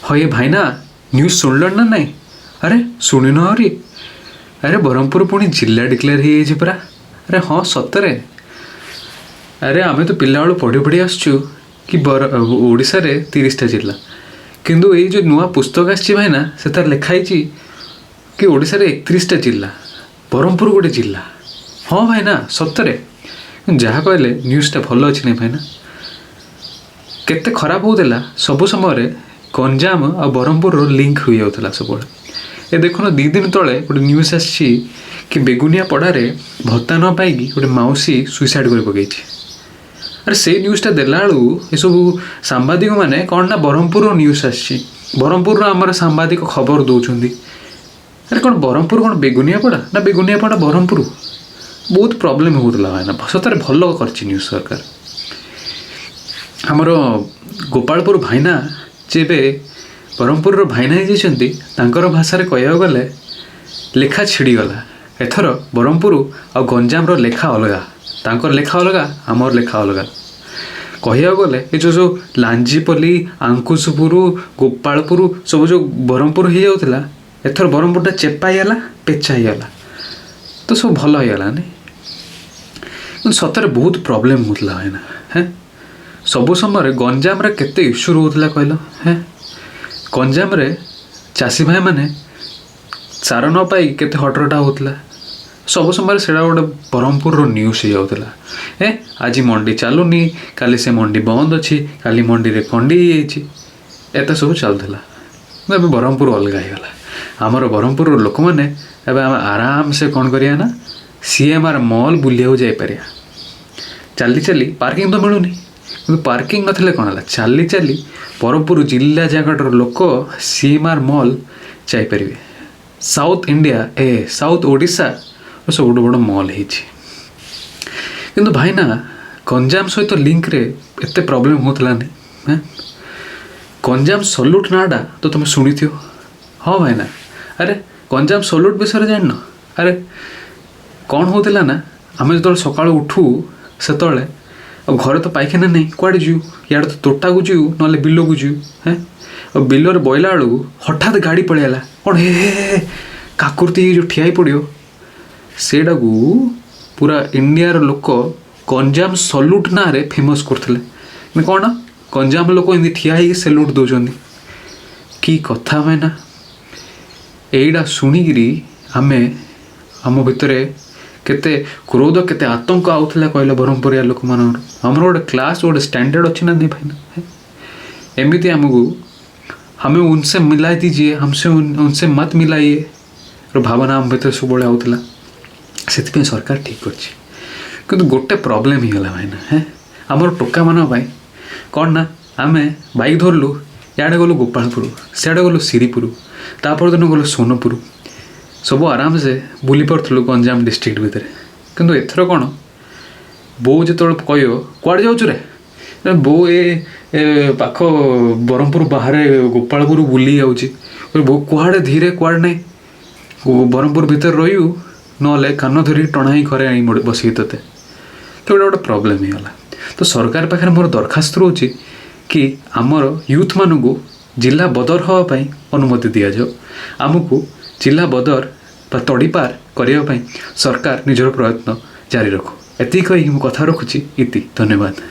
हये भाईना न्यूज सुनल ना नहीं? अरे शुणुन आहरी अरे ब्रह्मपुर पुणी जिला डिक्लेयर हो परा। अरे हाँ सतरे। अरे आमे तो पिला बेलू पढ़ी पढ़ी आसचु कि ओडिशा रे 30टा जिला किंतु ये जो नुआ पुस्तक आसी भाईना से तार लिखाई कि ओडिशा रे 31टा जिला ब्रह्मपुर गोटे जिला। हाँ भाईना सतरे जहाँ कहले न्यूजटा भल अच्छी नहीं भाईना केते खराब होता सबु समय गंजाम आ ब्रह्मपुर लिंक हो जाता सब। ए देखो 2 दिन तले गोटे न्यूज आसी कि बेगुनिया पड़ारे भत्ता न पाई गोटे मौसी सुइसाइड कर पकई। अरे से न्यूजटा देला ये सब सांबादिक मैंने कौन ना ब्रह्मपुर न्यूज आसी ब्रह्मपुर आमर सांबादिक खबर दौरान। अरे कौन ब्रह्मपुर कौन बेगुनिया पड़ा ना बेगुनिया पड़ा ब्रह्मपुर बहुत प्रोब्लेम होता है सतरे भल कर न्यूज सरकार। आमर गोपालपुर भाईना जेबे ब्रह्मपुर भाईना हो भाषा कह गले लेखा छिड़गला। एथर ब्रह्मपुर आ गंजाम लेखा अलग तांकर लेखा अलग आमर लेखा अलग कह गले ये जो लांजीपल्ली आंकुशपुर गोपालपुर सब जो ब्रह्मपुर हो जाता एथर ब्रह्मपुरटा चेपा होगा पेचा होगा तो सब भल होगा नहीं सतरे बहुत प्रोब्लेम होता है ना। हैं सबु समय गंजाम केते इश्यू रोला कहल। हैं गंजाम चाषी भाई मैंने सार न पाई केते हटरटा होता सब समय से गोटे ब्रह्मपुर न्यूज हो जाता। आज मंडी चलुनी काली से मंडी बंद अच्छी काली मंडी रे कंडी एत सब चलता। ब्रह्मपुर अलग होगा आमर ब्रह्मपुर लोक मैंने आराम से कौन करिया ना CMR मॉल बुलिया जापर चली चली पार्किंग तो मिलूनी कि पार्किंग नथिले कौन है चली चली ब्रह्मपुर जिला जगटर लोक CMR मॉल जापर। साउथ इंडिया साउथ ओडिशा सब बड़ बड़ मॉल हो भाईना गंजाम सहित लिंक रे एते प्रॉब्लम होता नहीं। गंजाम सल्यूट नाटा तो तुम शुणी थो। हाँ भाईना अरे गंजाम सल्यूट विषय जान। अरे कौन होता ना आम जो सका उठू से घर तो पाइखाना नहीं कड़े जीव यार तो तोटा को जीव ना बिल को जीव। हैं बिलर बइला बेलू हठात गाड़ी पलैला कौन हे काकुर्ती जो ठिया पड़ो सेटा को पूरा इंडियार लोक गंजाम सल्यूट ना रे फेमस करते कौन गंजाम लोक एमती ठिया हो सल्यूट दौरान कि कथा भाईना यहीटा शुणिकी आमे आम भितर केते क्रोध केते आतंक आउला कहले ब्रह्मपुरिया लोक मान आमर गोटे क्लास गोटे स्टैंडर्ड अच्छी ना नहीं भाईना। एमती आमको हमें उनसे मिला दीजिए हमसे उनसे मत मिलाइए भावना आम भर सब आउला से सरकार ठीक कर गोटे प्रोब्लेम ही गला भाईना। है आमर टोका मान कौन ना आम बाइक धरलु इे गलु गोपालपुर सियाड़े गलु श्रीपुर तापर दिन गलु सोनपुर सब आराम से बुली पार्थलु गंजाम डिस्ट्रिक्ट भितर किंतु एथर कौन बो जो कह कड़े जाऊँ रे बो ए पाख ब्रह्मपुर बाहर गोपालपुर बुली जाऊँगी बो कुआड़े धीरे कुआड़े नहीं ब्रह्मपुर भितर रही ना कान धरी टणा ही घरे आई बस ते तो गोटे प्रोब्लेम ही गला। तो सरकार पाखे मोर दरखास्त रोचे कि आमर यूथ मानू जिला बदर हाँपाई अनुमति दि जाओ आमको जिला बदर तड़ीपार करने सरकार निजर प्रयत्न जारी रखो। एति कही कथा रखुची इति धन्यवाद।